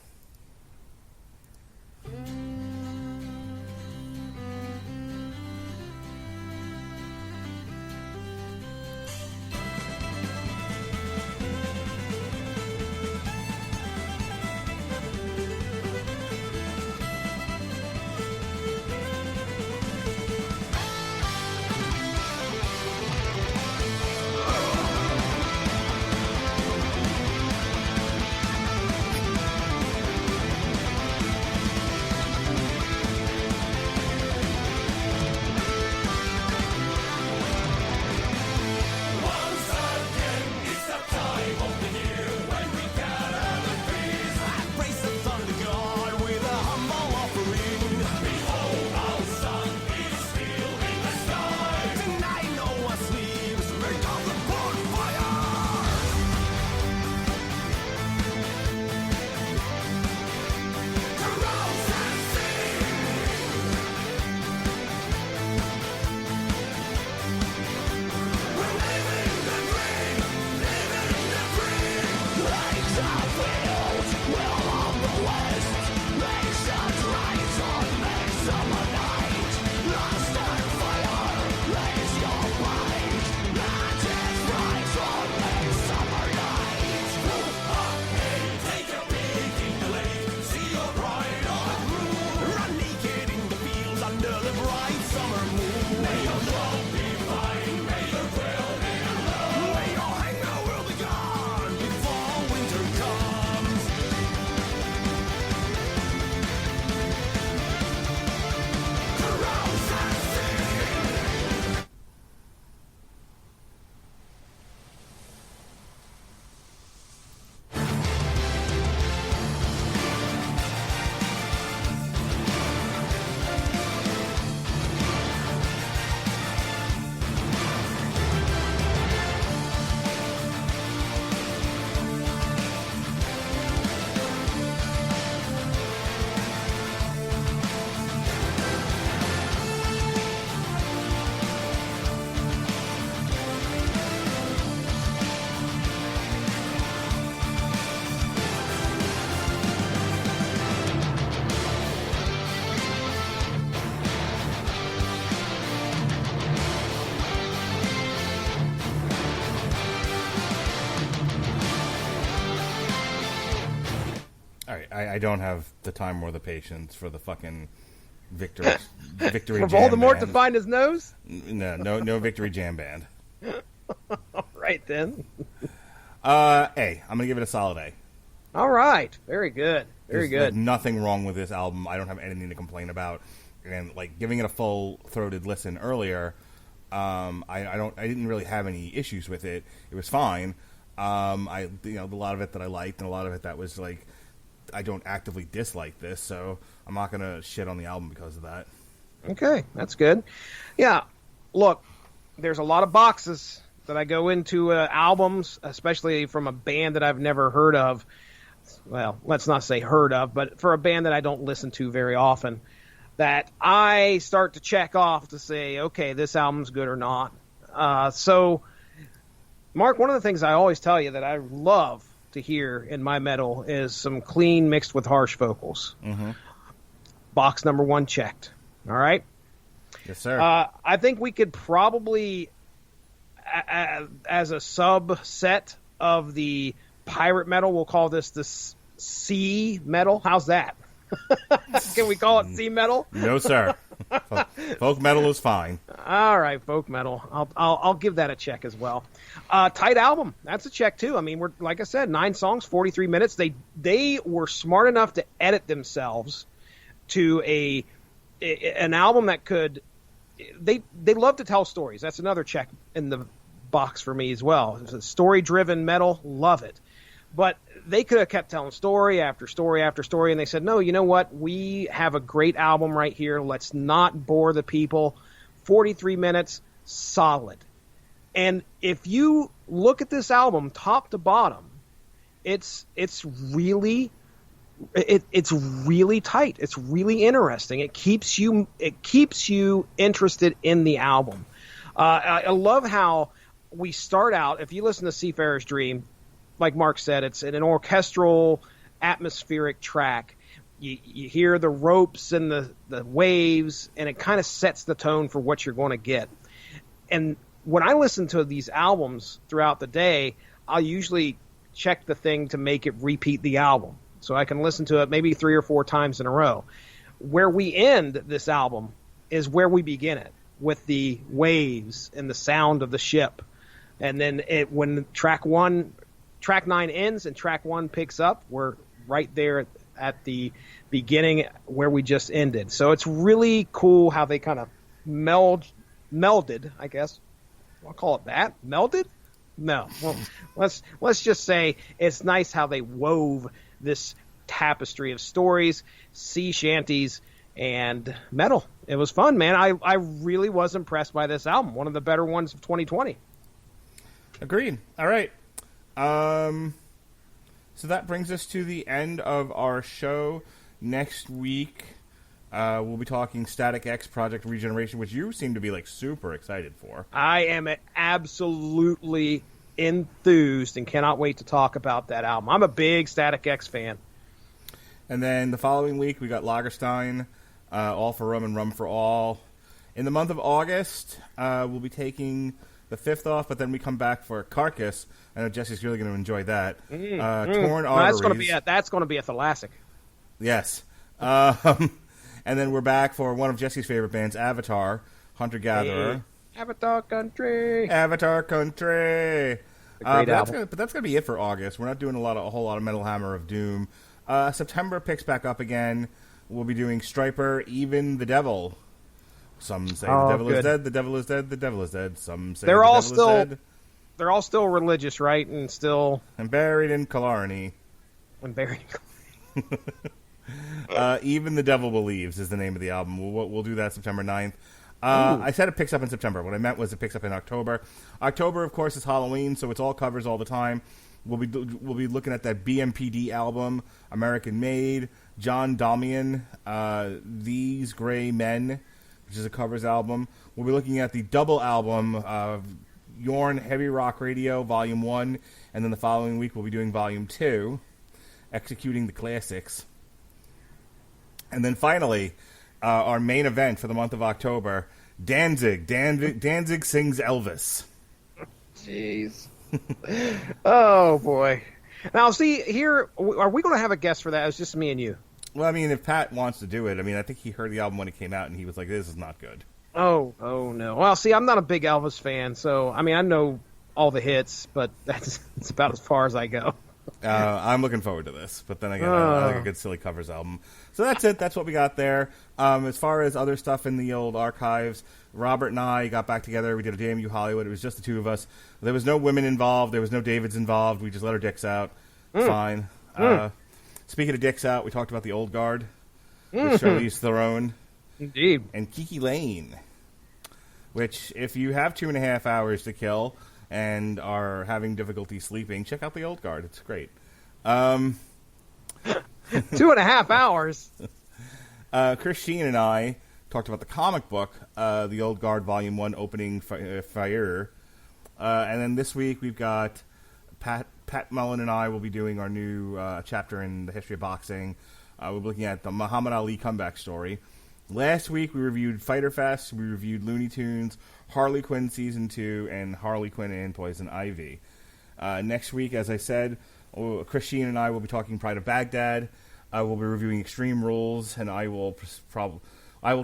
I don't have the time or the patience for the fucking victory For jam Voldemort band. to find his nose? No victory jam band. All right, then. A. I'm gonna give it a solid A. All right. Very good. Very There's good. nothing wrong with this album. I don't have anything to complain about. And like giving it a full-throated listen earlier, I didn't really have any issues with it. It was fine. A lot of it that I liked, and a lot of it that was like, I don't actively dislike this, so I'm not gonna shit on the album because of that. Okay, that's good. Yeah, look, there's a lot of boxes that I go into albums, especially from a band that I've never heard of. Well, let's not say heard of, but for a band that I don't listen to very often, that I start to check off to say, okay, this album's good or not. So, Mark, one of the things I always tell you that I love to hear in my metal is some clean mixed with harsh vocals. Mm-hmm. Box number 1 checked. All right? Yes, sir. I think we could probably, as a subset of the pirate metal, we'll call this the sea metal. How's that? Can we call it sea metal? No, sir. Folk metal is fine. All right, folk metal. I'll give that a check as well. Tight album. That's a check too. I mean, we're like I said, 9 songs, 43 minutes. They were smart enough to edit themselves to an album that could. They love to tell stories. That's another check in the box for me as well. It's a story-driven metal. Love it. But they could have kept telling story after story after story, and they said, no, you know what? We have a great album right here. Let's not bore the people. 43 minutes, solid. And if you look at this album top to bottom, it's really tight. It's really interesting. It keeps you interested in the album. I love how we start out. If you listen to Seafarer's Dream, like Mark said, it's an orchestral, atmospheric track. You hear the ropes and the waves, and it kind of sets the tone for what you're going to get. And when I listen to these albums throughout the day, I'll usually check the thing to make it repeat the album. So I can listen to it maybe 3 or 4 times in a row. Where we end this album is where we begin it, with the waves and the sound of the ship. And then when track 9 ends and track 1 picks up, we're right there at the beginning where we just ended. So it's really cool how they kind of melded, I guess. I'll call it that. Melded? No. Well, let's just say it's nice how they wove this tapestry of stories, sea shanties, and metal. It was fun, man. I really was impressed by this album. One of the better ones of 2020. Agreed. All right. So that brings us to the end of our show. Next week, we'll be talking Static X Project Regeneration, which you seem to be like super excited for. I am absolutely enthused and cannot wait to talk about that album. I'm a big Static X fan. And then the following week, we got Lagerstein, All for Rum and Rum for All. In the month of August, we'll be taking the 5th off, but then we come back for Carcass. I know Jesse's really going to enjoy that. Torn Arteries. That's going to be a Thalassic. Yes. And then we're back for one of Jesse's favorite bands, Avatar, Hunter Gatherer. Hey. Avatar Country. Avatar Country. Great album. But that's going to be it for August. We're not doing a whole lot of Metal Hammer of Doom. September picks back up again. We'll be doing Striper, Even the Devil. Some say the devil is dead, the devil is dead, the devil is dead. Some say they're the all devil still is dead. They're all still religious, right? And buried in Killarney. And buried in Even the Devil Believes is the name of the album. We'll do that September 9th. I said it picks up in September. What I meant was it picks up in October. October, of course, is Halloween, so it's all covers all the time. We'll be looking at that BMPD album, American Made, John Damian, These Gray Men, which is a covers album. We'll be looking at the double album of Yorn Heavy Rock Radio, Volume 1, and then the following week we'll be doing Volume 2, Executing the Classics. And then finally, our main event for the month of October, Danzig. Danzig sings Elvis. Jeez. Oh, boy. Now, see, here, are we going to have a guest for that? It's just me and you. Well, I mean, if Pat wants to do it, I mean, I think he heard the album when it came out, and he was like, this is not good. Oh, no. Well, see, I'm not a big Elvis fan, so, I mean, I know all the hits, but that's about as far as I go. I'm looking forward to this, but then again, I like a good silly covers album. So that's it. That's what we got there. As far as other stuff in the old archives, Robert and I got back together. We did a JMU Hollywood. It was just the two of us. There was no women involved. There was no Davids involved. We just let our dicks out. Fine. Speaking of dicks out, we talked about the Old Guard with Charlize Theron. Indeed. And Kiki Lane, which, if you have 2.5 hours to kill and are having difficulty sleeping, check out the Old Guard. It's great. 2.5 hours. Chris Sheen and I talked about the comic book, The Old Guard Volume 1 Opening Fire. And then this week we've got Pat Mullen and I will be doing our new chapter in the history of boxing. We'll be looking at the Muhammad Ali comeback story. Last week we reviewed Fighter Fest, we reviewed Looney Tunes, Harley Quinn Season 2, and Harley Quinn and Poison Ivy. Next week, as I said, Chris Sheen and I will be talking Pride of Baghdad. We'll be reviewing Extreme Rules, and I will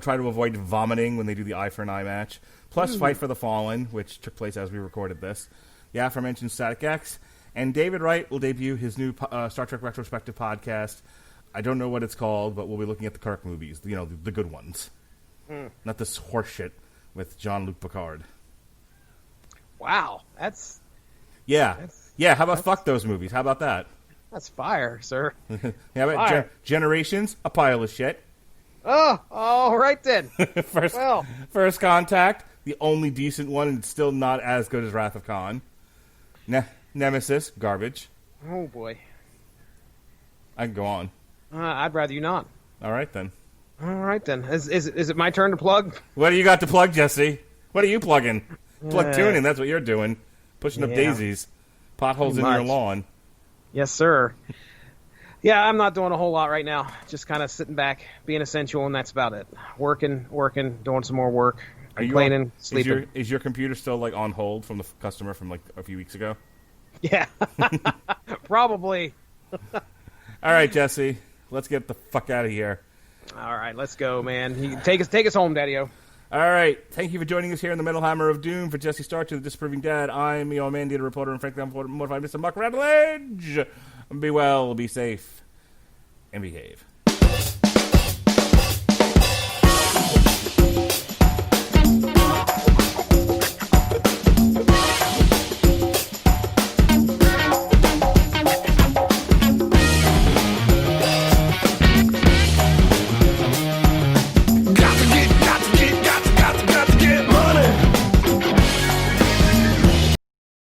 try to avoid vomiting when they do the eye for an eye match. Plus Fight for the Fallen, which took place as we recorded this. The aforementioned Static X. And David Wright will debut his new Star Trek retrospective podcast. I don't know what it's called, but we'll be looking at the Kirk movies, the good ones. Not this horse shit with Jean-Luc Picard. Wow, that's... Yeah, how about fuck those movies? How about that? That's fire, sir. How about Generations? A pile of shit. Oh, all right then. First Contact, the only decent one, and still not as good as Wrath of Khan. Nemesis, garbage. Oh, boy. I can go on. I'd rather you not. All right, then. Is it my turn to plug? What do you got to plug, Jesse? What are you plugging? Plug tuning, that's what you're doing. Pushing up daisies. Potholes in your lawn. Yes, sir. Yeah, I'm not doing a whole lot right now. Just kind of sitting back, being essential, and that's about it. Working, doing some more work. Complaining, sleeping. Is your computer still like on hold from the customer from like a few weeks ago? Yeah. Probably. All right, Jesse. Let's get the fuck out of here. All right, let's go, man. Take us home, Daddy-O. All right. Thank you for joining us here in the Metal Hammer of Doom. For Jesse Starcher, the Disapproving Dad, I'm your mandated reporter and frankly mortified Mr. Mark Radulich. Be well, be safe, and behave.